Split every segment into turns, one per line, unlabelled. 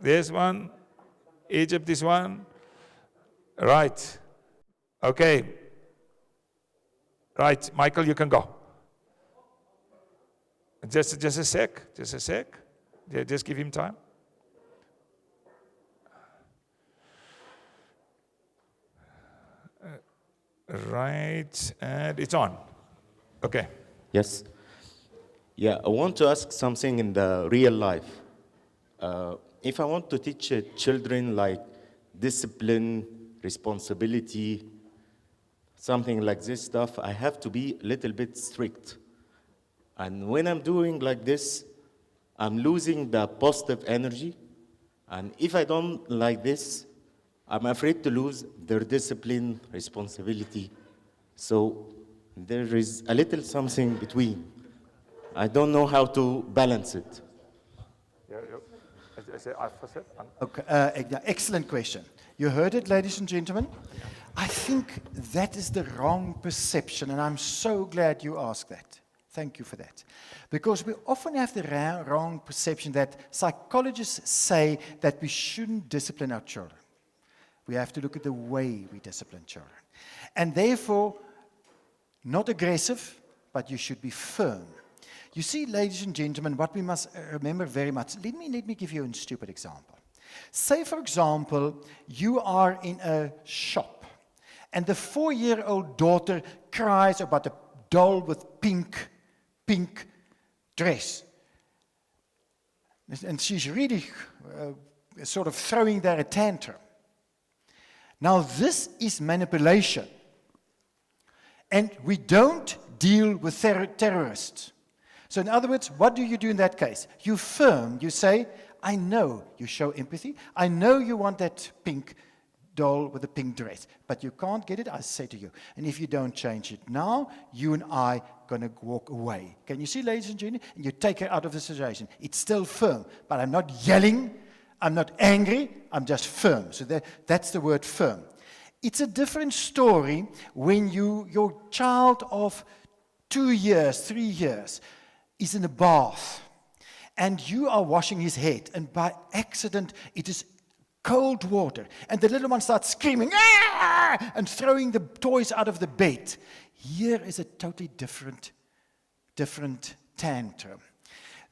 There's one. Egypt is one. Right. Okay. Right, Michael, you can go. Just a sec. Yeah, just give him time. Right, and it's on. Okay.
Yes. Yeah, I want to ask something in the real life. If I want to teach children like discipline, responsibility, something like this stuff, I have to be a little bit strict. And when I'm doing like this, I'm losing the positive energy. And if I don't like this, I'm afraid to lose their discipline, responsibility. So there is a little something between. I don't know how to balance it.
Okay, excellent question. You heard it, ladies and gentlemen. I think that is the wrong perception, and I'm so glad you asked that. Thank you for that. Because we often have the wrong perception that psychologists say that we shouldn't discipline our children. We have to look at the way we discipline children. And therefore, not aggressive, but you should be firm. You see, ladies and gentlemen, what we must remember very much. Let me give you a stupid example. Say, for example, you are in a shop, and the 4-year-old daughter cries about a doll with pink dress. And she's really sort of throwing there a tantrum. Now, this is manipulation. And we don't deal with terrorists. So in other words, what do you do in that case? You firm, you say, I know, you show empathy. I know you want that pink doll with a pink dress, but you can't get it, I say to you. And if you don't change it now, you and I going to walk away. Can you see, ladies and gentlemen? And you take her out of the situation. It's still firm, but I'm not yelling, I'm not angry, I'm just firm. So that's the word firm. It's a different story when your child of 2 years, 3 years, is in a bath, and you are washing his head, and by accident, it is cold water, and the little one starts screaming, "Ah!" and throwing the toys out of the bed. Here is a totally different tantrum.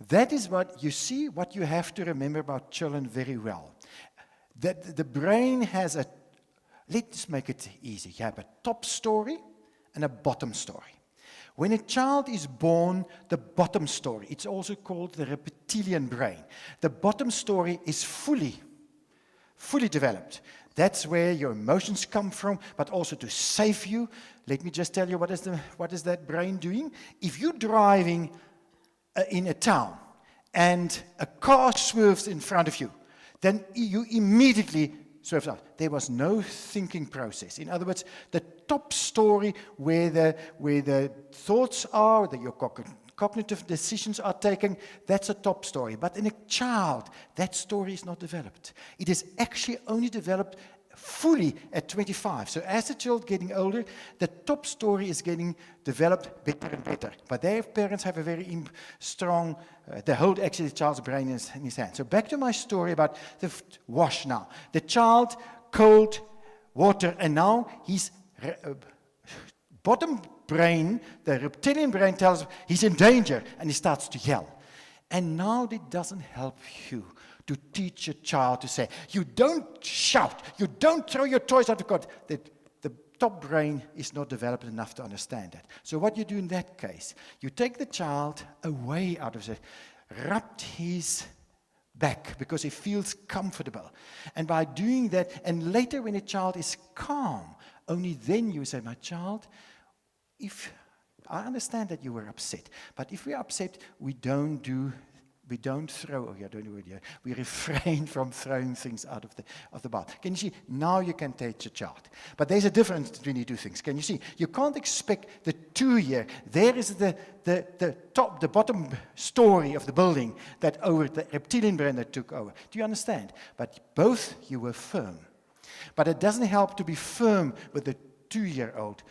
That is what you see, what you have to remember about children very well. That the brain has let's make it easy. You have a top story and a bottom story. When a child is born, the bottom story, it's also called the reptilian brain. The bottom story is fully developed. That's where your emotions come from, but also to save you. Let me just tell you what is that brain doing. If you're driving in a town and a car swerves in front of you, then you immediately swerve out. There was no thinking process. In other words, the top story where the thoughts are, that your cognitive decisions are taken, that's a top story. But in a child, that story is not developed. It is actually only developed fully at 25. So as the child getting older, the top story is getting developed better and better. But their parents have a very strong, they hold actually the child's brain in his hand. So back to my story about the wash now. The child, cold water, and now his bottom brain, the reptilian brain, tells him he's in danger, and he starts to yell. And now it doesn't help you to teach a child to say, you don't shout, you don't throw your toys out of God. The top brain is not developed enough to understand that. So what you do in that case, you take the child away out of it, rub his back because he feels comfortable. And by doing that, and later when a child is calm, only then you say, my child, if I understand that you were upset, but if we're upset, we don't throw, we refrain from throwing things out of the bath. Can you see? Now you can teach a child. But there's a difference between the two things. Can you see? You can't expect the 2-year. There is the bottom story of the building that over the reptilian brain that took over. Do you understand? But both you were firm. But it doesn't help to be firm with the 2-year-old.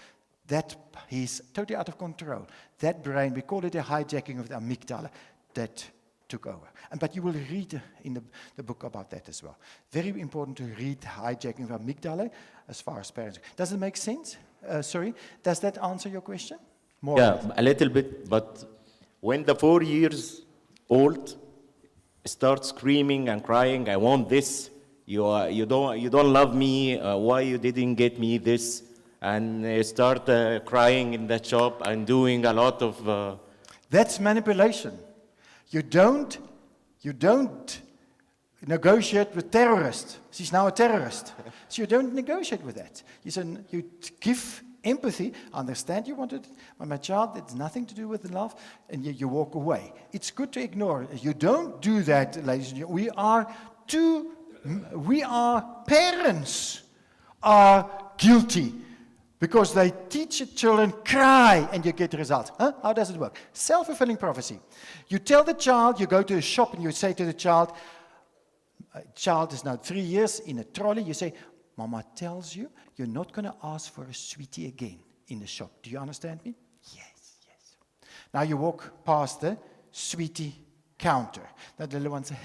That he's totally out of control. That brain, we call it a hijacking of the amygdala, that took over. But you will read in the book about that as well. Very important to read Hijacking of Amygdala as far as parents. Does it make sense? Sorry, does that answer your question? More
Yeah, a little bit, but when the 4 years old starts screaming and crying, I want this, you don't love me, why you didn't get me this, and start crying in the shop and doing a lot of...
That's manipulation. You don't negotiate with terrorists. She's now a terrorist. So you don't negotiate with that. You give empathy, understand you wanted, but my child, it's nothing to do with the love, and you walk away. It's good to ignore. You don't do that, ladies and gentlemen. Parents are guilty because they teach children cry and you get results. Huh? How does it work? Self-fulfilling prophecy. You tell the child, you go to a shop and you say to the child is now 3 years in a trolley, you say, Mama tells you, you're not going to ask for a sweetie again in the shop. Do you understand me? Yes, yes. Now you walk past the sweetie counter. That little one says,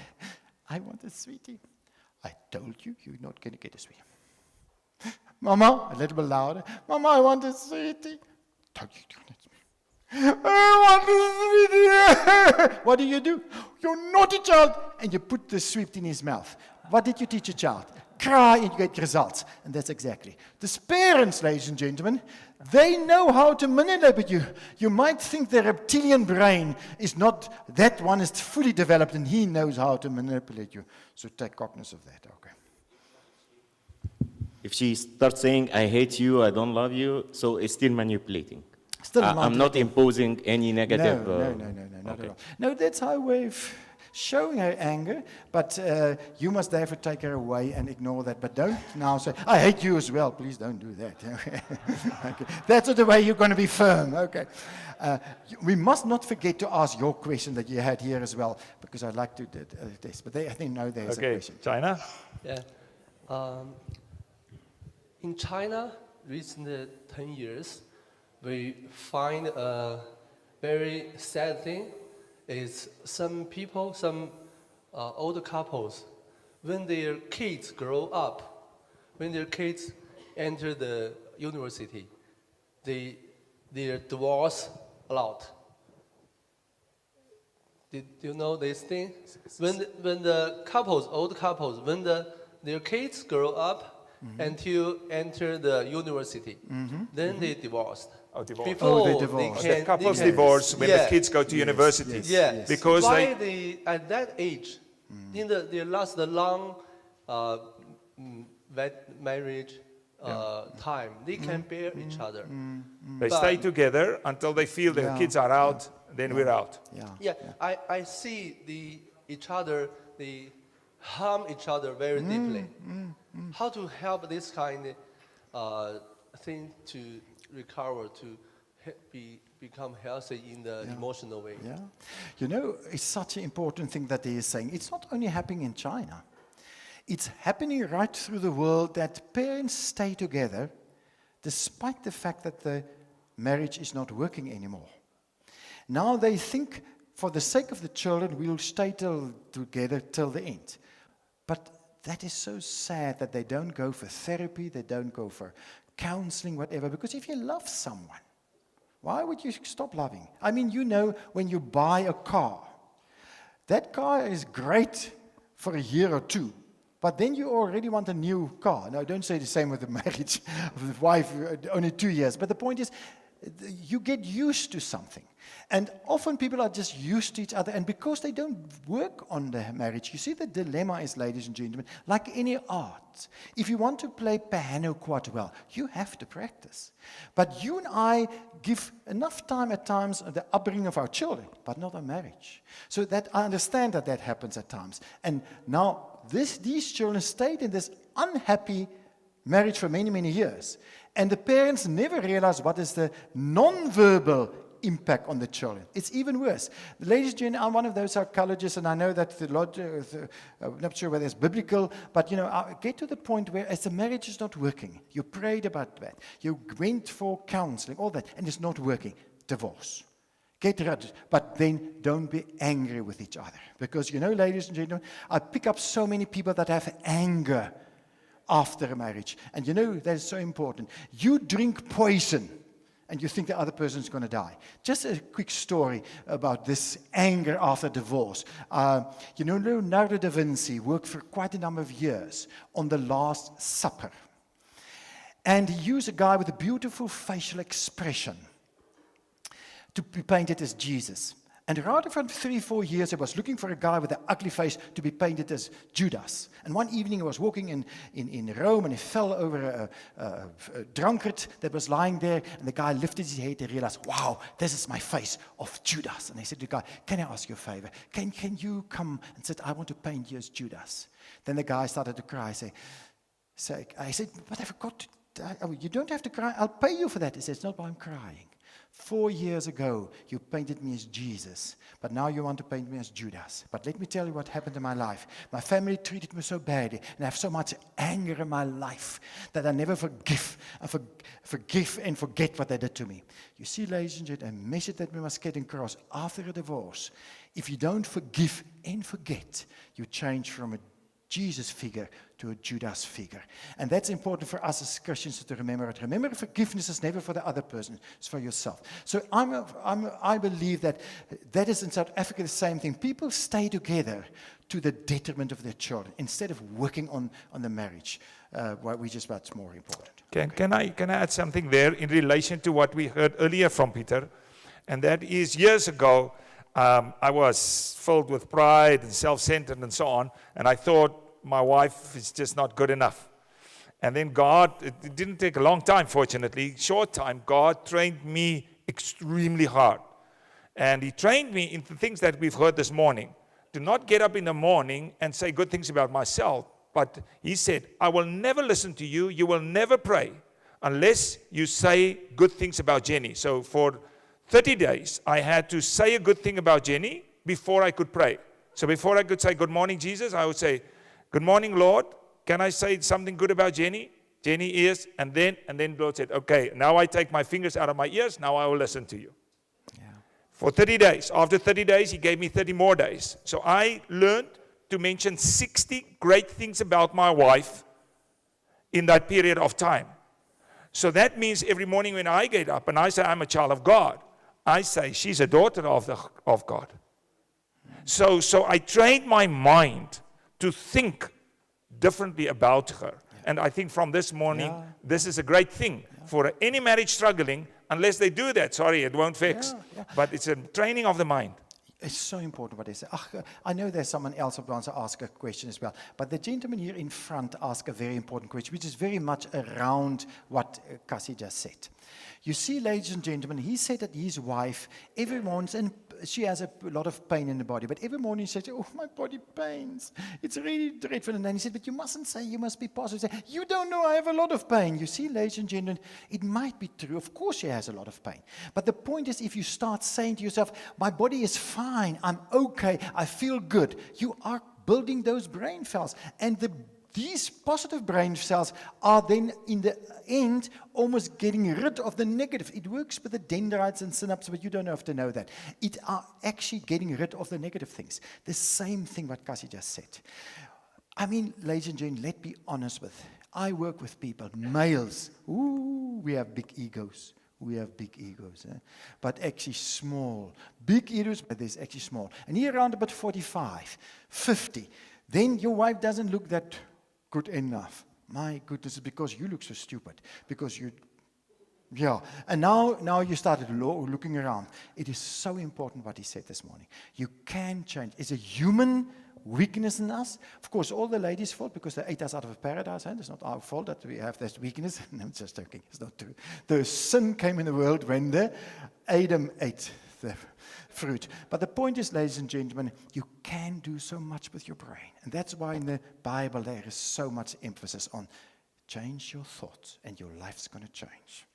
I want a sweetie. I told you, you're not going to get a sweetie. Mama, a little bit louder. Mama, I want a sweetie. Don't you do that. I want a sweetie. What do? You naughty child. And you put the sweet in his mouth. What did you teach a child? Cry and you get results. And that's exactly. The parents, ladies and gentlemen, they know how to manipulate you. You might think the reptilian brain is not, that one is fully developed and he knows how to manipulate you. So take cognizance of that, okay.
If she starts saying, I hate you, I don't love you, so it's still manipulating.
Still
I'm not imposing any negative...
No, not at all. No, that's her way of showing her anger, but you must therefore take her away and ignore that. But don't now say, I hate you as well. Please don't do that. Okay. That's not the way you're going to be firm. Okay. We must not forget to ask your question that you had here as well, because I'd like to do this. But I think now there's a question.
China?
Yeah. In China, recent 10 years, we find a very sad thing is some people, some older couples, when their kids grow up, when their kids enter the university, they're divorced a lot. Did you know this thing? When the couples, old couples, when their kids grow up, until enter the university, then they divorced.
Oh, divorce.
Before
they divorce.
The couples divorce when the kids go to university.
Yeah,
Because
why they at that age, in their last long marriage time, they can bear each other.
They stay together until they feel their kids are out, then we're out.
Yeah, I see each other, they harm each other very deeply. How to help this kind of thing to recover, to become healthy in the emotional way?
Yeah. You know, it's such an important thing that he is saying. It's not only happening in China. It's happening right through the world that parents stay together despite the fact that the marriage is not working anymore. Now they think, for the sake of the children, we'll stay together till the end. But that is so sad that they don't go for therapy, they don't go for counseling, whatever. Because if you love someone, why would you stop loving? I mean, you know, when you buy a car, that car is great for a year or two. But then you already want a new car. Now, don't say the same with the marriage of the wife, only 2 years. But the point is, you get used to something. And often people are just used to each other. And because they don't work on the marriage, you see the dilemma is, ladies and gentlemen, like any art. If you want to play piano quite well, you have to practice. But you and I give enough time at times on the upbringing of our children, but not on marriage. So that I understand that happens at times. And now these children stayed in this unhappy marriage for many, many years. And the parents never realize what is the non-verbal impact on the children. It's even worse. Ladies and gentlemen, I'm one of those psychologists, and I know that I'm not sure whether it's biblical, but I get to the point where as the marriage is not working, you prayed about that, you went for counseling, all that, and it's not working. Divorce. Get rid, but then don't be angry with each other. Because, ladies and gentlemen, I pick up so many people that have anger after a marriage. And that is so important. You drink poison, and you think the other person is going to die. Just a quick story about this anger after divorce. Leonardo da Vinci worked for quite a number of years on the Last Supper. And he used a guy with a beautiful facial expression to be painted as Jesus. And right for 3-4 years, he was looking for a guy with an ugly face to be painted as Judas. And one evening, he was walking in Rome, and he fell over a drunkard that was lying there. And the guy lifted his head and realized, wow, this is my face of Judas. And he said to the guy, can I ask you a favor? Can you come and say, I want to paint you as Judas? Then the guy started to cry. I said, but I forgot to, you don't have to cry. I'll pay you for that. He said, it's not why I'm crying. 4 years ago, you painted me as Jesus, but now you want to paint me as Judas. But let me tell you what happened in my life. My family treated me so badly, and I have so much anger in my life that I never forgive and forget what they did to me. You see, ladies and gentlemen, a message that we must get across after a divorce. If you don't forgive and forget, you change from a Jesus figure to a Judas figure. And that's important for us as Christians to remember it. Remember, forgiveness is never for the other person, it's for yourself. So I believe that is in South Africa the same thing. People stay together to the detriment of their children instead of working on the marriage, which is what's more important.
Can I add something there in relation to what we heard earlier from Pieter? And that is, years ago, I was filled with pride and self-centered and so on, and I thought my wife is just not good enough. And then God, it didn't take a long time, fortunately, short time, God trained me extremely hard. And He trained me in the things that we've heard this morning. Do not get up in the morning and say good things about myself, but He said, I will never listen to you, you will never pray, unless you say good things about Jenny. So for 30 days, I had to say a good thing about Jenny before I could pray. So before I could say, good morning, Jesus, I would say, good morning, Lord. Can I say something good about Jenny? Jenny is, and then Lord said, okay, now I take my fingers out of my ears, now I will listen to you. Yeah. For 30 days. After 30 days, He gave me 30 more days. So I learned to mention 60 great things about my wife in that period of time. So that means every morning when I get up and I say I'm a child of God, I say she's a daughter of God. So I trained my mind to think differently about her. Yeah. And I think from this morning, this is a great thing for any marriage struggling. Unless they do that, sorry, it won't fix. But it's a training of the mind.
It's so important what they say. I know there's someone else who wants to ask a question as well. But the gentleman here in front asked a very important question, which is very much around what Cassie just said. You see, ladies and gentlemen, he said that his wife, every morning, and she has a lot of pain in the body, but every morning she says, oh, my body pains. It's really dreadful. And then he said, but you mustn't say, you must be positive. Say, you don't know I have a lot of pain. You see, ladies and gentlemen, it might be true. Of course she has a lot of pain. But the point is, if you start saying to yourself, my body is fine, I'm okay, I feel good, you are building those brain cells. And these positive brain cells are then, in the end, almost getting rid of the negative. It works with the dendrites and synapses, but you don't have to know that. It are actually getting rid of the negative things. The same thing what Cassie just said. I mean, ladies and gentlemen, let's be honest with. I work with people, males. Ooh, we have big egos. We have big egos, but actually small. Big egos, but there's actually small. And here around about 45, 50, then your wife doesn't look that good enough. My goodness, because you look so stupid. Because you, And now you started looking around. It is so important what he said this morning. You can change. It's a human weakness in us. Of course, all the ladies' fault because they ate us out of paradise. It's not our fault that we have this weakness. No, I'm just joking. It's not true. The sin came in the world when Adam ate the fruit. But the point is, ladies and gentlemen, you can do so much with your brain. And that's why in the Bible there is so much emphasis on change your thoughts and your life's going to change.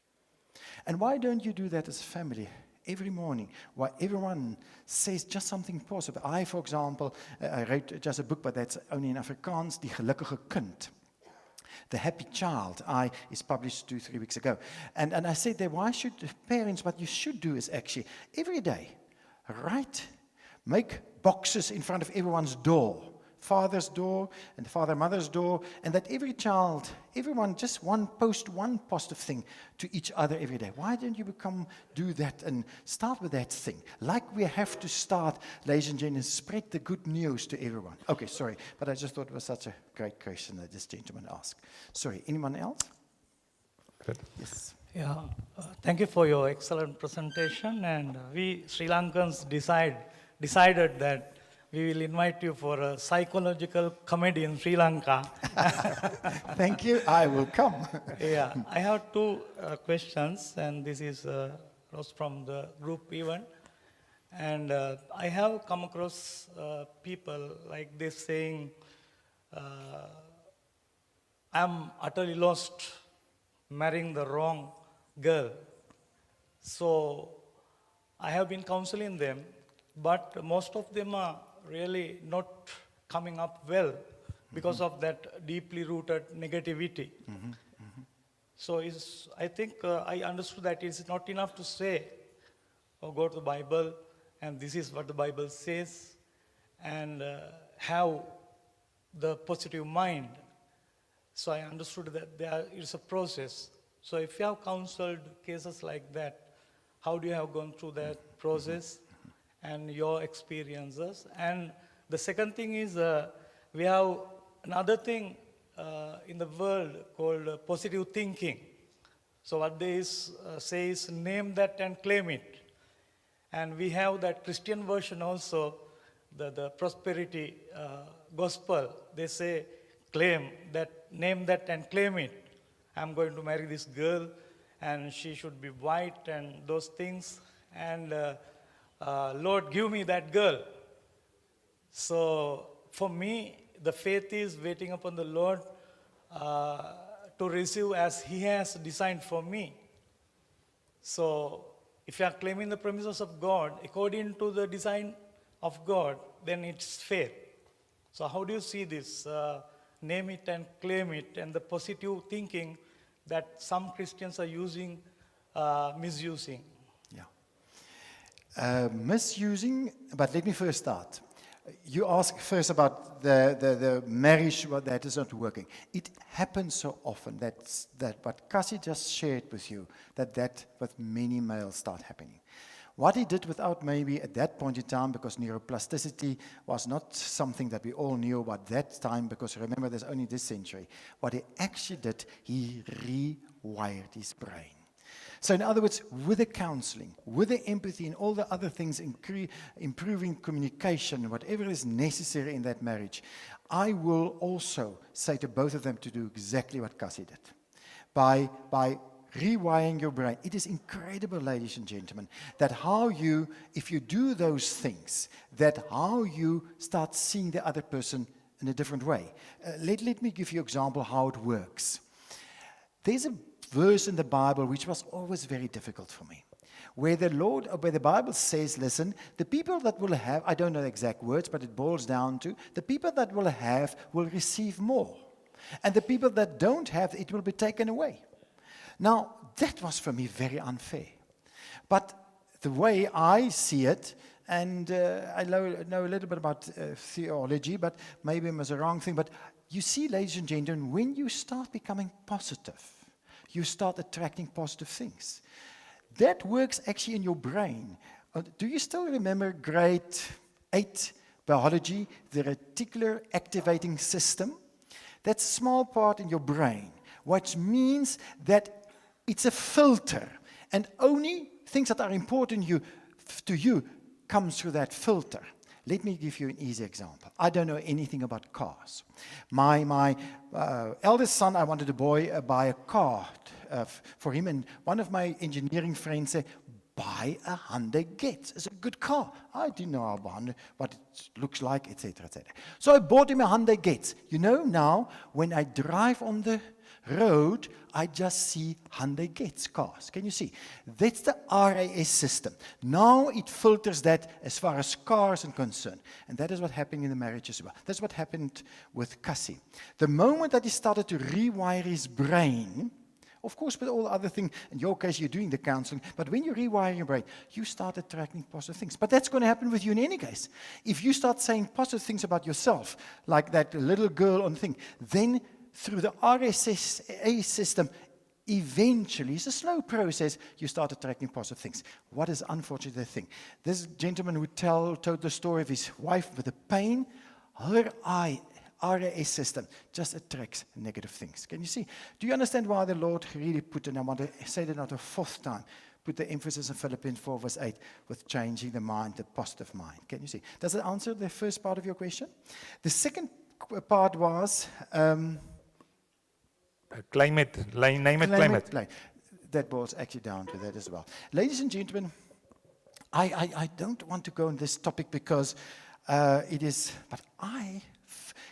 And why don't you do that as a family? Every morning, why everyone says just something positive. I, for example, I wrote just a book, but that's only in Afrikaans, Die Gelukkige Kind. The Happy Child is published 2-3 weeks ago. And I said there, why should parents, what you should do is actually every day, make boxes in front of everyone's door. Father's door and father, mother's door, and that everyone just post one positive thing to each other every day. Why don't you do that and start with that thing? Like we have to start, ladies and gentlemen, spread the good news to everyone. Okay, sorry, but I just thought it was such a great question that this gentleman asked. Sorry, anyone else?
Good.
Yes.
Yeah, thank you for your excellent presentation. And we Sri Lankans decided that we will invite you for a psychological comedy in Sri Lanka.
Thank you. I will come.
Yeah, I have two questions, and this is was from the group event. And I have come across people like this saying, I'm utterly lost, marrying the wrong girl. So I have been counseling them, but most of them are really not coming up well because of that deeply rooted negativity. So I think I understood that it's not enough to say, oh, go to the Bible, and this is what the Bible says, and have the positive mind. So I understood that there is a process. So if you have counseled cases like that, how do you have gone through that process and your experiences? And the second thing is we have another thing in the world called positive thinking. So what they say is name that and claim it. And we have that Christian version also, the prosperity gospel. They say claim that, name that and claim it. I'm going to marry this girl and she should be white and those things. And Lord, give me that girl. So for me, the faith is waiting upon the Lord to receive as He has designed for me. So if you are claiming the promises of God according to the design of God, then it's faith. So how do you see this? Name it and claim it, and the positive thinking that some Christians are using, misusing.
Yeah. Misusing, but let me first start. You ask first about the marriage, that is not working. It happens so often that what Cassie just shared with you, that with many males start happening. What he did without maybe at that point in time, because neuroplasticity was not something that we all knew about that time, because remember, there's only this century. What he actually did, he rewired his brain. So in other words, with the counseling, with the empathy and all the other things, improving communication, whatever is necessary in that marriage, I will also say to both of them to do exactly what Cassie did. By rewiring your brain. It is incredible, ladies and gentlemen, that if you do those things, that how you start seeing the other person in a different way. Let me give you an example how it works. There's a verse in the Bible which was always very difficult for me, where the Bible says, listen, the people that will have, I don't know the exact words, but it boils down to, the people that will have will receive more. And the people that don't have, it will be taken away. Now, that was for me very unfair. But the way I see it, and I know a little bit about theology, but maybe it was a wrong thing, but you see, ladies and gentlemen, when you start becoming positive, you start attracting positive things. That works actually in your brain. Do you still remember grade 8 biology, the reticular activating system? That's a small part in your brain, which means that it's a filter, and only things that are important to you come through that filter. Let me give you an easy example. I don't know anything about cars. My eldest son, I wanted to buy a car for him, and one of my engineering friends said, buy a Hyundai Getz. It's a good car. I didn't know what it looks like, etc., etc. So I bought him a Hyundai Getz. You know, now, when I drive on the road, I just see Hyundai Getz cars. Can you see? That's the RAS system. Now it filters that as far as cars are concerned. And that is what happened in the marriage as well. That's what happened with Cassie. The moment that he started to rewire his brain, of course, with all other things, in your case, you're doing the counseling, but when you rewire your brain, you start attracting positive things. But that's going to happen with you in any case. If you start saying positive things about yourself, like that little girl on the thing, then through the RSA system, eventually, it's a slow process, you start attracting positive things. What is unfortunately the thing? This gentleman who told the story of his wife with the pain, her RAS system just attracts negative things. Can you see? Do you understand why the Lord really put, and I want to say that not a fourth time, put the emphasis in Philippians 4 verse 8 with changing the mind, the positive mind? Can you see? Does it answer the first part of your question? The second part was...
Claim it, name it, claim it.
That boils actually down to that as well. Ladies and gentlemen, I don't want to go on this topic because it is, but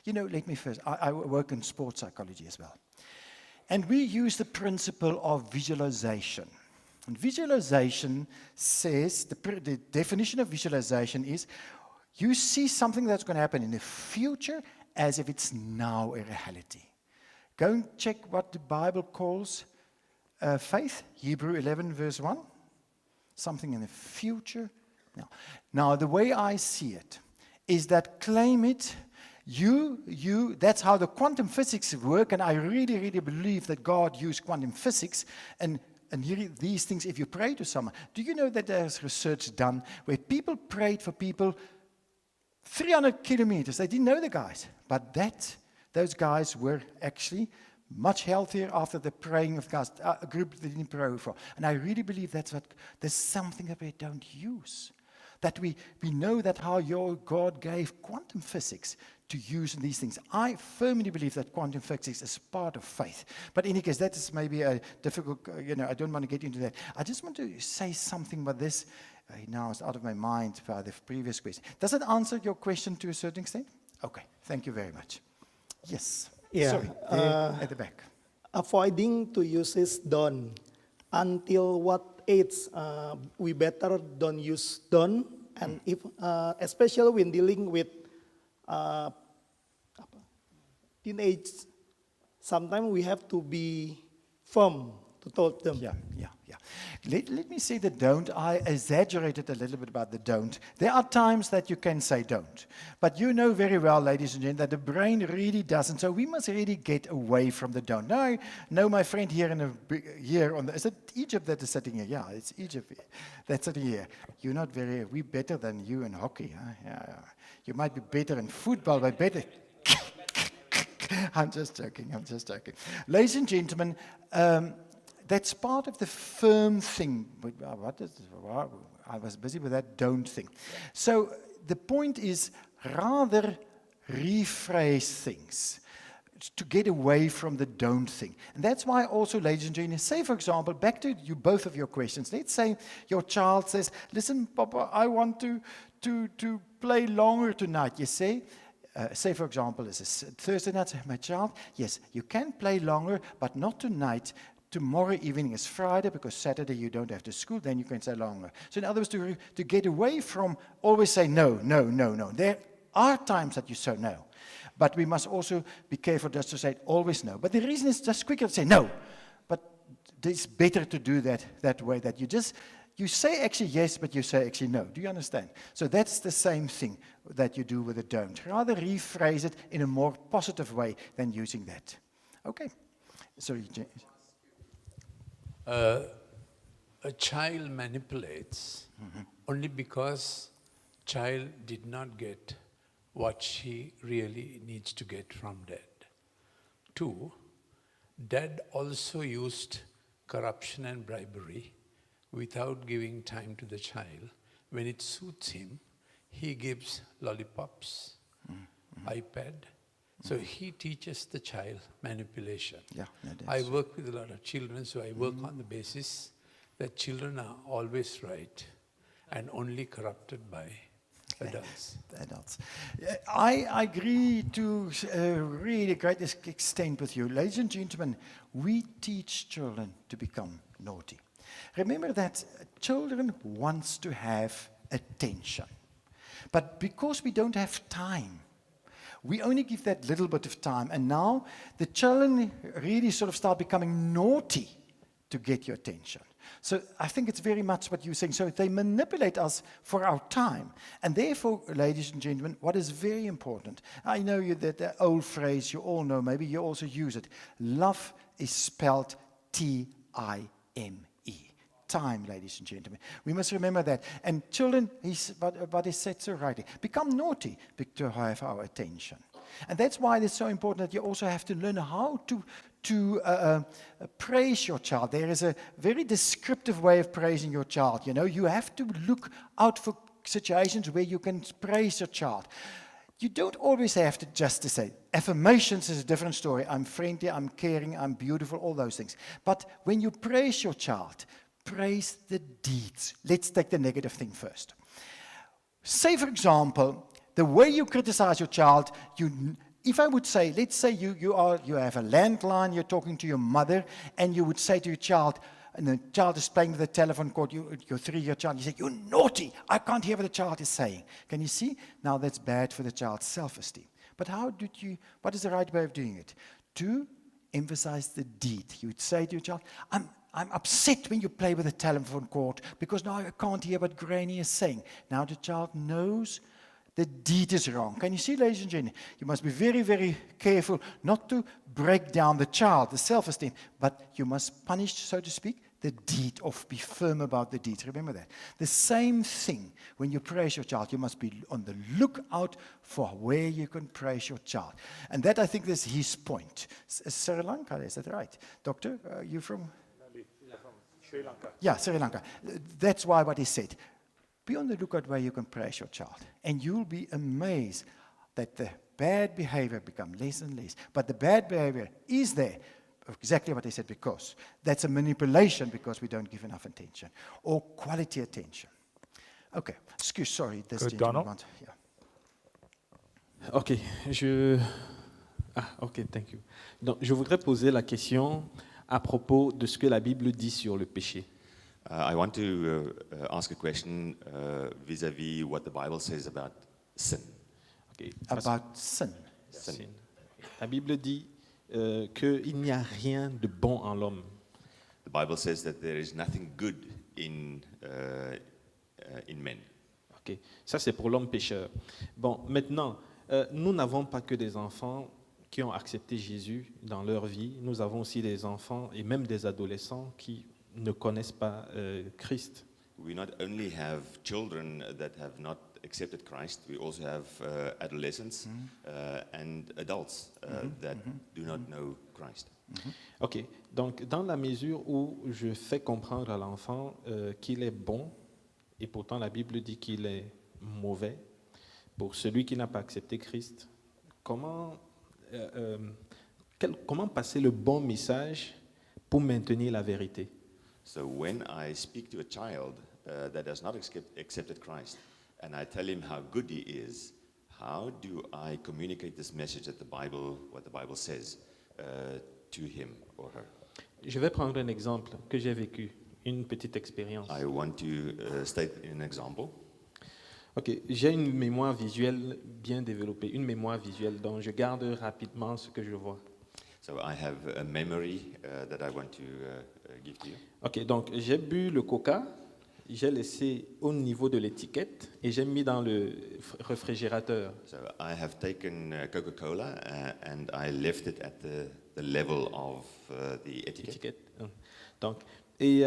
let me first, I work in sports psychology as well. And we use the principle of visualization. And visualization says, the definition of visualization is, you see something that's going to happen in the future as if it's now a reality. Go and check what the Bible calls faith, Hebrew 11 verse 1. Something in the future. Now, the way I see it is that claim it, that's how the quantum physics work, and I really, really believe that God used quantum physics, and here, these things, if you pray to someone, do you know that there's research done where people prayed for people 300 kilometers, they didn't know the guys, but those guys were actually much healthier after the praying of guys, a group they didn't pray for. And I really believe there's something that we don't use. That we know that how your God gave quantum physics to use in these things. I firmly believe that quantum physics is part of faith. But in any case, that is maybe a difficult, I don't want to get into that. I just want to say something about this. Now it's out of my mind by the previous question. Does it answer your question to a certain extent? Okay, thank you very much. Yes.
Yeah.
Sorry, there at the back.
Avoiding to use this don't. Until what age we better don't use don't, and if especially when dealing with teenage, sometimes we have to be firm to tell them.
Yeah. Let me say the don't. I exaggerated a little bit about the don't. There are times that you can say don't. But you know very well, ladies and gentlemen, that the brain really doesn't. So we must really get away from the don't. Now, I know my friend here is it Egypt that is sitting here? Yeah, it's Egypt that's sitting here. You're not we're better than you in hockey. Huh? Yeah. You might be better in football, but better. I'm just joking. Ladies and gentlemen, that's part of the firm thing. I was busy with that don't thing. So the point is rather rephrase things to get away from the don't thing. And that's why also, ladies and gentlemen, say, for example, back to you both of your questions. Let's say your child says, listen, Papa, I want to play longer tonight. You say, for example, it's a Thursday night, my child, yes, you can play longer, but not tonight. Tomorrow evening is Friday, because Saturday you don't have to school, then you can say longer. So in other words, to get away from always say no. There are times that you say no. But we must also be careful just to say always no. But the reason is just quicker to say no. But it's better to do that way, that you say actually yes, but you say actually no. Do you understand? So that's the same thing that you do with a don't. Rather rephrase it in a more positive way than using that. Okay. Sorry, James.
A child manipulates only because child did not get what she really needs to get from dad. 2, dad also used corruption and bribery without giving time to the child. When it suits him, he gives lollipops, iPad. So he teaches the child manipulation.
Yeah,
I work with a lot of children, so I work on the basis that children are always right and only corrupted by adults.
Adults. I agree to a really great extent with you. Ladies and gentlemen, we teach children to become naughty. Remember that children want to have attention. But because we don't have time, we only give that little bit of time. And now the children really sort of start becoming naughty to get your attention. So I think it's very much what you're saying. So they manipulate us for our time. And therefore, ladies and gentlemen, what is very important, I know that the old phrase you all know, maybe you also use it. Love is spelled Time. Time, ladies and gentlemen. We must remember that. And children, what is said so rightly, become naughty to have our attention. And that's why it's so important that you also have to learn how to praise your child. There is a very descriptive way of praising your child. You know, you have to look out for situations where you can praise your child. You don't always have to just to say, affirmations is a different story. I'm friendly, I'm caring, I'm beautiful, all those things. But when you praise your child, praise the deeds. Let's take the negative thing first. Say, for example, the way you criticize your child, if I would say, let's say you have a landline, you're talking to your mother, and you would say to your child, and the child is playing with the telephone cord, your 3-year child, you say, you're naughty, I can't hear what the child is saying. Can you see? Now that's bad for the child's self-esteem. But what is the right way of doing it? To emphasize the deed. You would say to your child, I'm upset when you play with the telephone cord because now I can't hear what Granny is saying. Now the child knows the deed is wrong. Can you see, ladies and gentlemen? You must be very, very careful not to break down the child, the self-esteem, but you must punish, so to speak, the deed, or be firm about the deed. Remember that. The same thing when you praise your child. You must be on the lookout for where you can praise your child. And that, I think, is his point. Sri Lanka, is that right? Doctor, you from?
Sri Lanka.
Yeah, Sri Lanka. That's why what he said. Be on the lookout where you can praise your child. And you'll be amazed that the bad behavior becomes less and less. But the bad behavior is there. Exactly what he said, because that's a manipulation because we don't give enough attention. Or quality attention. Okay. Sorry. This
Good,
gentleman
Donald.
yeah.
Ok, thank you. Donc, je voudrais poser la question à propos de ce que la Bible dit sur le péché.
I want to ask a question vis-à-vis what the Bible says about sin.
Okay,
About sin.
sin. La Bible dit qu'il n'y a rien de bon en l'homme.
The Bible says that there is nothing good in men.
Okay. Ça, c'est pour l'homme pécheur. Bon, maintenant, nous n'avons pas que des enfants qui ont accepté Jésus dans leur vie. Nous avons aussi des enfants et même des adolescents qui ne connaissent pas Christ.
We not only have children that have not accepted Christ, we also have adolescents and adults that do not know Christ.
Ok, donc dans la mesure où je fais comprendre à l'enfant qu'il est bon, et pourtant la Bible dit qu'il est mauvais, pour celui qui n'a pas accepté Christ, comment passer le bon message pour maintenir la vérité?
So when I speak to a child that has not accepted Christ, and I tell him how good he is, how do I communicate this message that what the Bible says to him or her?
Je vais prendre un exemple que j'ai vécu, une petite expérience.
I want to state an example.
Ok, j'ai une mémoire visuelle bien développée, une mémoire visuelle dont je garde rapidement ce que je vois.
So I have a memory that I want to give to you.
Ok, donc j'ai bu le coca, j'ai laissé au niveau de l'étiquette et j'ai mis dans le réfrigérateur.
So I have taken Coca-Cola and I left it at the level of the etiquette.
Donc, et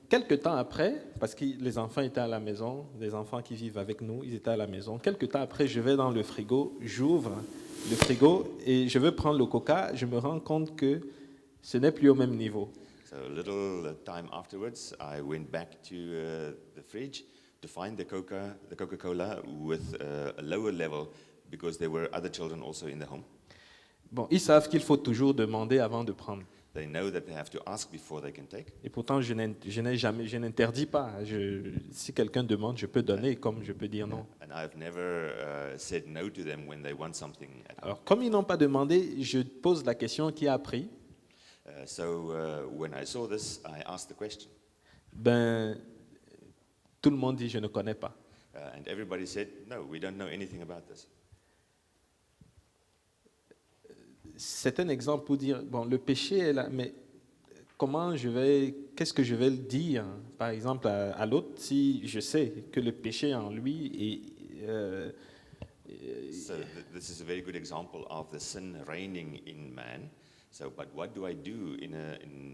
quelques temps après, parce que les enfants étaient à la maison, les enfants qui vivent avec nous, ils étaient à la maison. Quelques temps après, je vais dans le frigo, j'ouvre le frigo et je veux prendre le coca. Je me rends compte que ce n'est plus au même niveau.
So a little time afterwards, I went back to the fridge to find the Coca-Cola with a lower level because there were other children also in the home.
Bon, ils savent qu'il faut toujours demander avant de prendre.
They know that they have to ask before they can take.
Et pourtant, je n'interdis pas. Si quelqu'un demande, je peux donner comme je peux dire non.
And I've never said no to them when they want something at home.
Alors, comme ils n'ont pas demandé, je pose la question qui a appris.
So when I saw this, I asked the question.
Ben, tout le monde dit je ne connais pas.
And everybody said, no, we don't know anything about this.
C'est un exemple pour dire, bon, le péché est là, mais qu'est-ce que je vais le dire, par exemple, à l'autre, si je sais que le péché est en lui et
So this is a very good example of the sin reigning in man. So, but what do I do in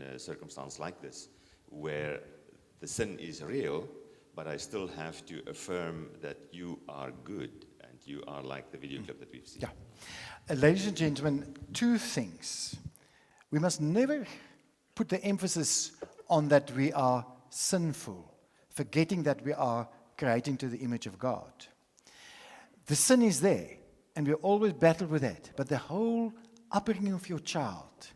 a circumstance like this, where the sin is real, but I still have to affirm that you are good and you are like the video clip that we've seen?
Yeah. Ladies and gentlemen, two things. We must never put the emphasis on that we are sinful, forgetting that we are creating to the image of God. The sin is there, and we always battle with that. But the whole upbringing of your child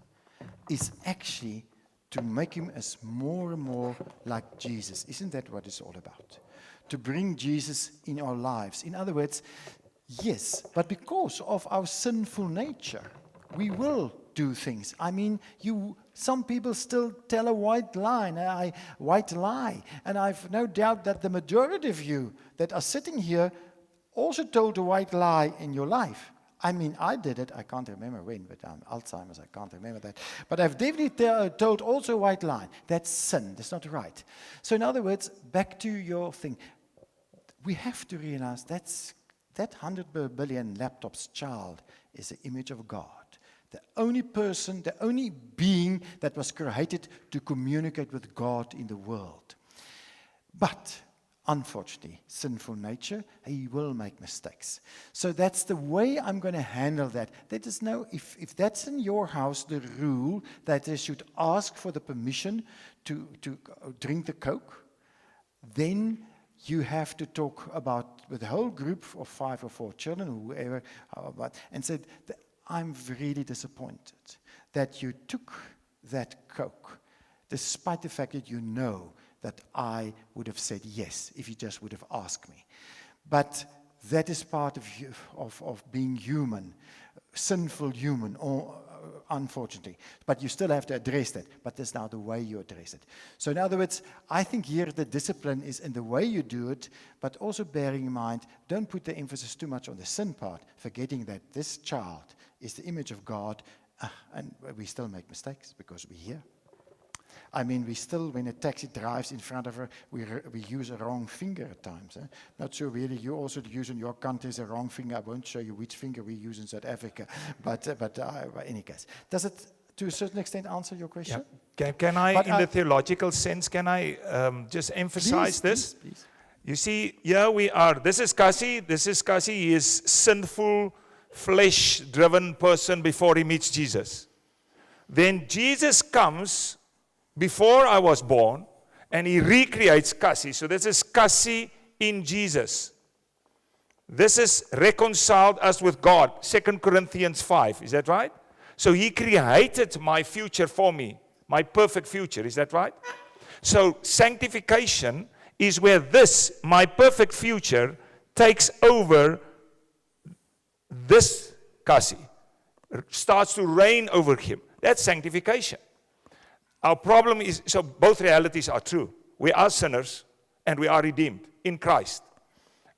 is actually to make him as more and more like Jesus. Isn't that what it's all about? To bring Jesus in our lives. In other words, yes, but because of our sinful nature, we will do things. I mean, some people still tell a white lie, and I've no doubt that the majority of you that are sitting here also told a white lie in your life. I mean, I did it. I can't remember when, but Alzheimer's, I can't remember that. But I've definitely told also a white lie. That's sin. That's not right. So in other words, back to your thing. We have to realize that 100 billion laptops child is the image of God. The only person, the only being that was created to communicate with God in the world. But unfortunately, sinful nature, he will make mistakes. So that's the way I'm going to handle that. There is no, if that's in your house, the rule that they should ask for the permission to drink the Coke, then you have to talk about with the whole group of 5 or 4 children, whoever, and said, I'm really disappointed that you took that Coke, despite the fact that you know that I would have said yes if you just would have asked me. But that is part of being human, sinful human, or unfortunately. But you still have to address that. But that's now the way you address it. So in other words, I think here the discipline is in the way you do it, but also bearing in mind, don't put the emphasis too much on the sin part, forgetting that this child is the image of God, and we still make mistakes because we're here. I mean, we still, when a taxi drives in front of her, we use a wrong finger at times. Not sure really, you also use in your country a wrong finger. I won't show you which finger we use in South Africa. But in any case, does it to a certain extent answer your question?
Yeah. Can I, in the theological sense, can I just emphasize this?
Please.
You see, here we are. This is Cassie. He is sinful, flesh-driven person before he meets Jesus. Then Jesus comes before I was born, and he recreates Cassie. So this is Cassie in Jesus. This is reconciled us with God. 2 Corinthians 5. Is that right? So he created my future for me, my perfect future. Is that right? So sanctification is where this, my perfect future, takes over this Cassie. Starts to reign over him. That's sanctification. Our problem is, so both realities are true. We are sinners and we are redeemed in Christ.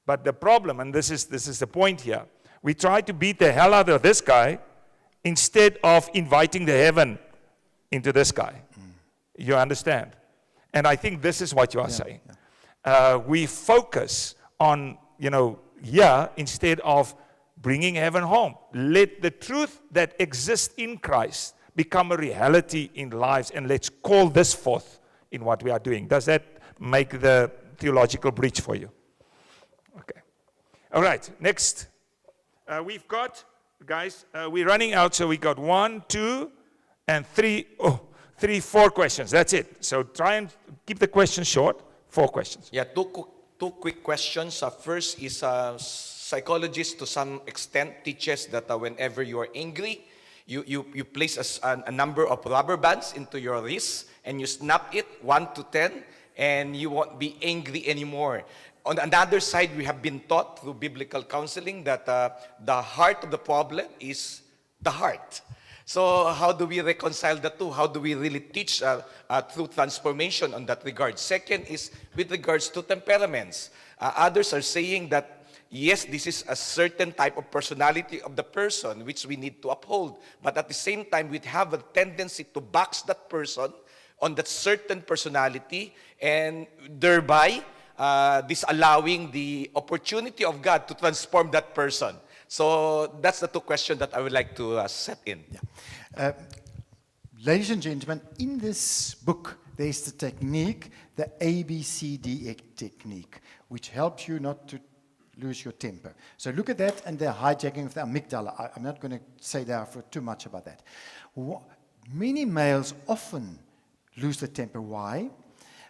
But the problem, and this is the point here, we try to beat the hell out of this guy instead of inviting the heaven into this guy. You understand? And I think this is what you are saying. Yeah. We focus on, instead of bringing heaven home. Let the truth that exists in Christ become a reality in lives, and let's call this forth in what we are doing. Does that make the theological breach for you? Okay. All right, next. We've got, guys, we're running out, so we got 1, 2, and 3, 4 questions. That's it. So try and keep the questions short. 4 questions.
Yeah, two quick questions. First is psychologists to some extent teaches that whenever you are angry, You place a number of rubber bands into your wrist and you snap it 1 to 10 and you won't be angry anymore. On another side, we have been taught through biblical counseling that the heart of the problem is the heart. So how do we reconcile the two? How do we really teach through transformation on that regard? Second is with regards to temperaments. Others are saying that, yes, this is a certain type of personality of the person which we need to uphold. But at the same time, we have a tendency to box that person on that certain personality and thereby disallowing the opportunity of God to transform that person. So that's the two questions that I would like to set in.
Yeah. Ladies and gentlemen, in this book, there's the technique, the ABCD technique, which helps you not to lose your temper. So look at that and the hijacking of the amygdala. I'm not going to say there for too much about that. Many males often lose their temper. Why?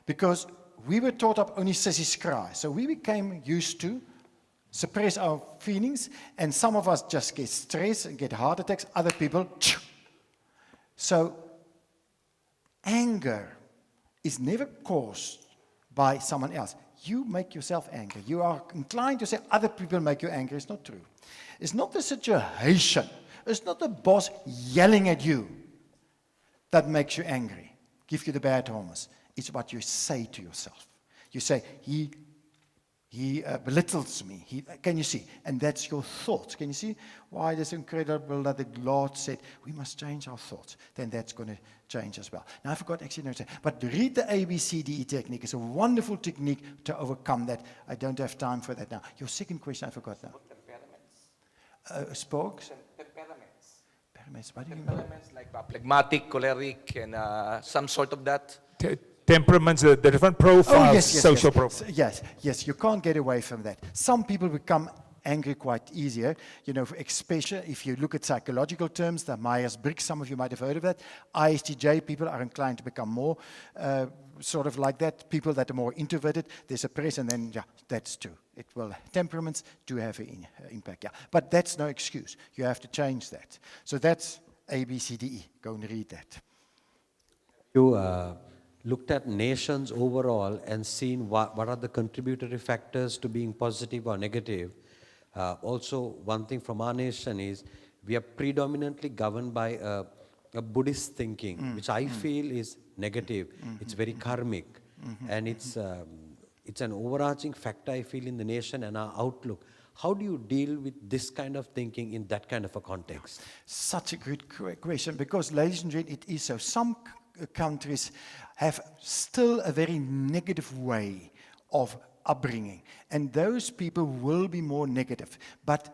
Because we were taught up only sissies cry. So we became used to suppress our feelings, and some of us just get stressed and get heart attacks, other people, so anger is never caused by someone else. You make yourself angry. You are inclined to say other people make you angry. It's not true. It's not the situation. It's not the boss yelling at you that makes you angry, give you the bad hormones. It's what you say to yourself. You say, he belittles me. Can you see? And that's your thoughts. Can you see why it is incredible that the Lord said, we must change our thoughts. Then that's going to change as well. Now, I forgot actually to say, but read the ABCDE technique. It's a wonderful technique to overcome that. I don't have time for that now. Your second question, I forgot now. Spokes?
Temperaments.
Temperaments, what do you mean?
Temperaments like phlegmatic, choleric, and some sort of that.
Temperaments, the different profiles, social profiles.
Yes, you can't get away from that. Some people become angry quite easier, especially if you look at psychological terms, the Myers-Briggs, some of you might have heard of that. ISTJ people are inclined to become more sort of like that. People that are more introverted, they suppress, and then, that's true. Temperaments do have an impact, But that's no excuse. You have to change that. So that's ABCDE. Go and read that.
You looked at nations overall and seen what are the contributory factors to being positive or negative. Also, one thing from our nation is we are predominantly governed by a Buddhist thinking, which I feel is negative. It's very karmic, and it's an overarching factor, I feel, in the nation and our outlook. How do you deal with this kind of thinking in that kind of a context?
Such a good question, because, ladies and gentlemen, it is so. Some countries have still a very negative way of upbringing, and those people will be more negative. But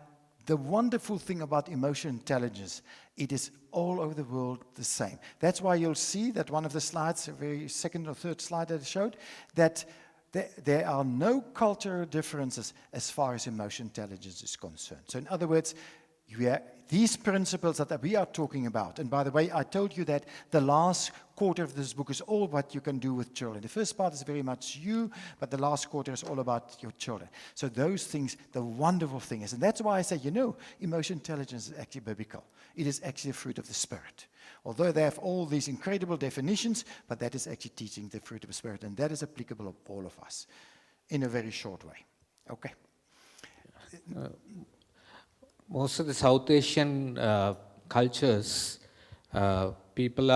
the wonderful thing about emotional intelligence, it is all over the world the same. That's why you'll see that one of the slides, the very second or third slide that I showed, that there are no cultural differences as far as emotional intelligence is concerned. So in other words, these principles that we are talking about, and by the way, I told you that the last quarter of this book is all what you can do with children. The first part is very much you, but the last quarter is all about your children. So those things, the wonderful thing is, and that's why I say, emotional intelligence is actually biblical. It is actually a fruit of the Spirit. Although they have all these incredible definitions, but that is actually teaching the fruit of the Spirit, and that is applicable to all of us in a very short way. Okay.
Most of the South Asian cultures, people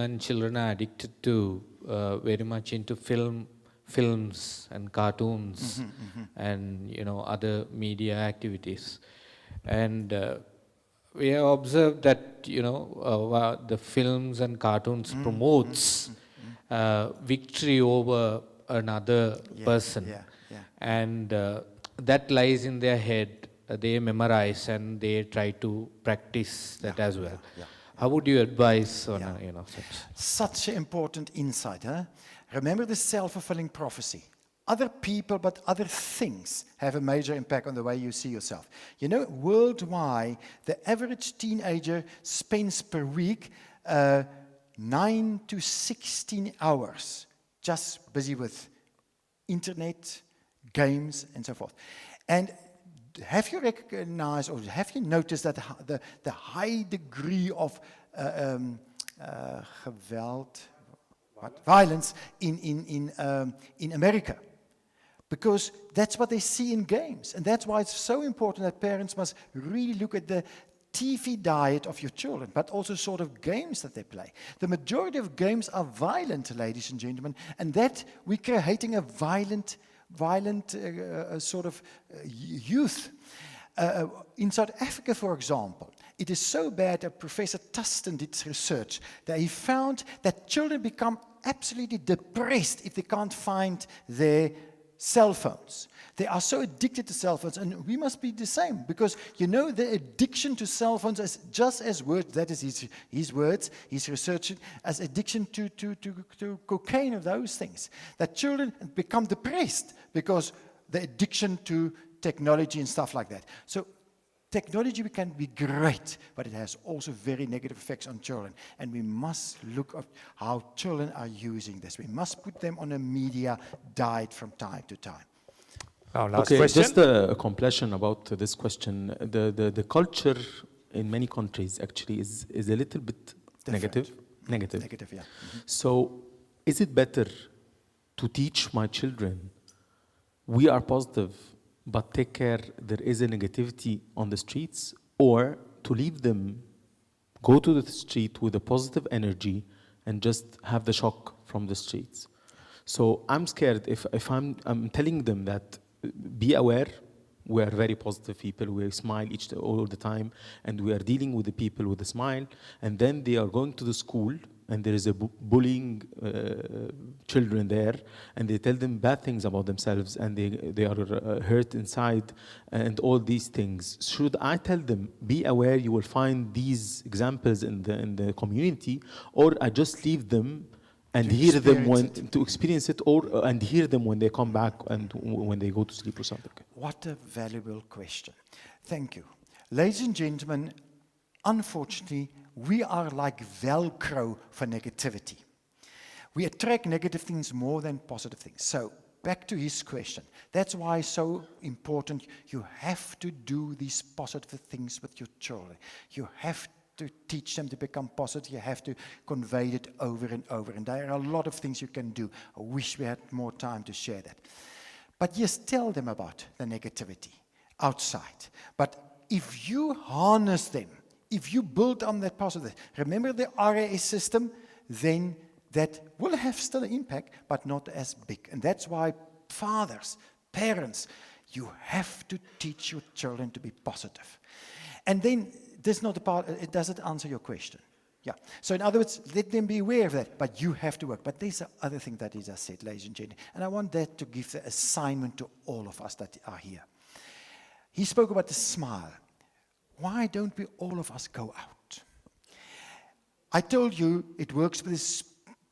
and children are addicted to very much into films and cartoons and other media activities, and we have observed that the films and cartoons promotes victory over another person, and that lies in their head. They memorize and they try to practice that as well. How would you advise on
such an important insight? Remember the self-fulfilling prophecy. Other people, but other things have a major impact on the way you see yourself. Worldwide, the average teenager spends per week 9 to 16 hours just busy with internet, games, and so forth. And have you recognized or have you noticed that the high degree of violence in America? Because that's what they see in games. And that's why it's so important that parents must really look at the TV diet of your children, but also sort of games that they play. The majority of games are violent, ladies and gentlemen, and that we're creating a violent sort of youth. In South Africa, for example, it is so bad that Professor Tustin did research that he found that children become absolutely depressed if they can't find their cell phones. They are so addicted to cell phones, and we must be the same, because you know the addiction to cell phones is just as words, that is his words, his research, as addiction to cocaine or those things. That children become depressed because the addiction to technology and stuff like that. So technology can be great, but it has also very negative effects on children. And we must look at how children are using this. We must put them on a media diet from time to time.
Our last
Okay,
question.
just a completion about this question. The culture in many countries actually is a little bit negative.
Negative, yeah.
So is it better to teach my children we are positive, but take care there is a negativity on the streets, or to leave them go to the street with a positive energy and just have the shock from the streets? So I'm scared if I'm telling them that be aware, we are very positive people, we smile all the time, and we are dealing with the people with a smile, and then they are going to the school and there is a bullying children there, and they tell them bad things about themselves, and they are hurt inside, and all these things. Should I tell them, be aware, you will find these examples in the community, or I just leave them and hear them to experience it, or and hear them when they come back and when they go to sleep or something?
What a valuable question. Thank you. Ladies and gentlemen, unfortunately, we are like Velcro for negativity. We attract negative things more than positive things. So, back to his question. That's why it's so important. You have to do these positive things with your children. You have to teach them to become positive. You have to convey it over and over. And there are a lot of things you can do. I wish we had more time to share that. But yes, tell them about the negativity outside. But if you harness them, if you build on that positive, remember the RAS system, then that will have still an impact, but not as big. And that's why fathers, parents, you have to teach your children to be positive. And then, this not about, it doesn't answer your question. Yeah. So in other words, let them be aware of that, but you have to work. But there's the other thing that he just said, ladies and gentlemen, and I want that to give the assignment to all of us that are here. He spoke about the smile. Why don't we all of us go out? I told you it works with these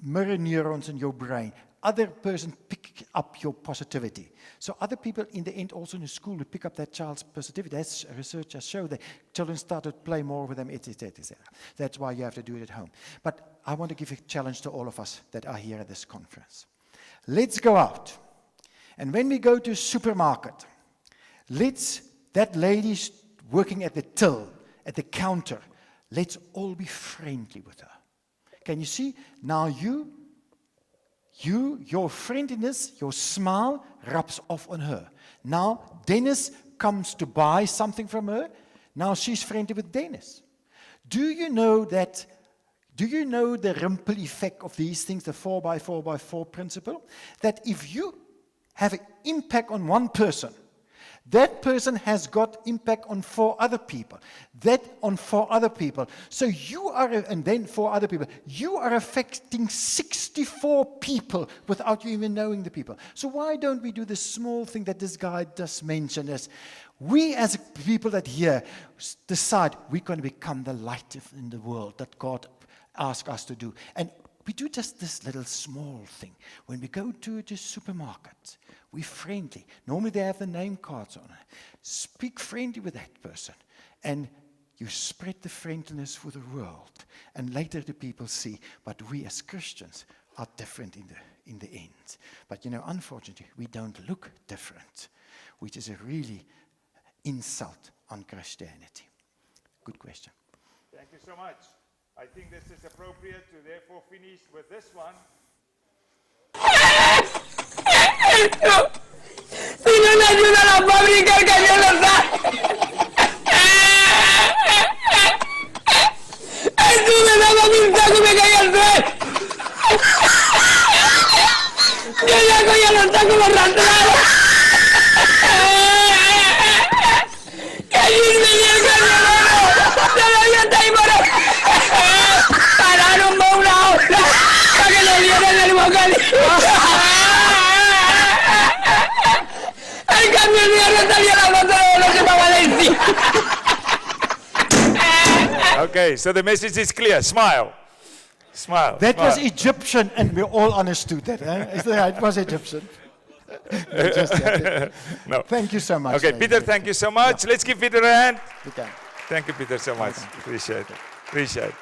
mirror neurons in your brain. Other person pick up your positivity. So other people in the end also in the school will pick up that child's positivity. That's research has shown that children start to play more with them, etc., etc. That's why you have to do it at home. But I want to give a challenge to all of us that are here at this conference. Let's go out. And when we go to a supermarket, that lady's working at the till, at the counter, let's all be friendly with her. Can you see? Now your friendliness, your smile rubs off on her. Now Dennis comes to buy something from her. Now she's friendly with Dennis. Do you know the ripple effect of these things, the 4x4x4 principle? That if you have an impact on one person, that person has got impact on 4 other people. That on 4 other people. So you are, and then 4 other people. You are affecting 64 people without you even knowing the people. So why don't we do the small thing that this guy just mentioned as we as people that here decide we're going to become the light in the world that God asked us to do. And we do just this little small thing. When we go to the supermarket, we're friendly. Normally they have the name cards on it. Speak friendly with that person. And you spread the friendliness for the world. And later the people see, but we as Christians are different in the end. But unfortunately, we don't look different, which is a really insult on Christianity? Good question.
Thank you so much. I think this is appropriate to therefore finish with this one.
Si no le ayuda a la fábrica, el camión lo está. Ayuda, dame un saco y me caí al suelo. Yo ya cogí los sacos los arrastrados. Que ayúdame el camionero. Todavía está ahí por ahí. Pararon por una hora para que le dieran el bocadillo. El camionero salió a la moto de los de Valencia.
Okay, so the message is clear. Smile. Smile.
That was
smile.
Egyptian, and we all understood that. It was Egyptian. Just, yeah.
No.
Thank you so much.
Okay,
ladies.
Peter, thank you so much. Let's give Peter a hand.
We can.
Thank you, Peter, so much. Appreciate it. Appreciate it.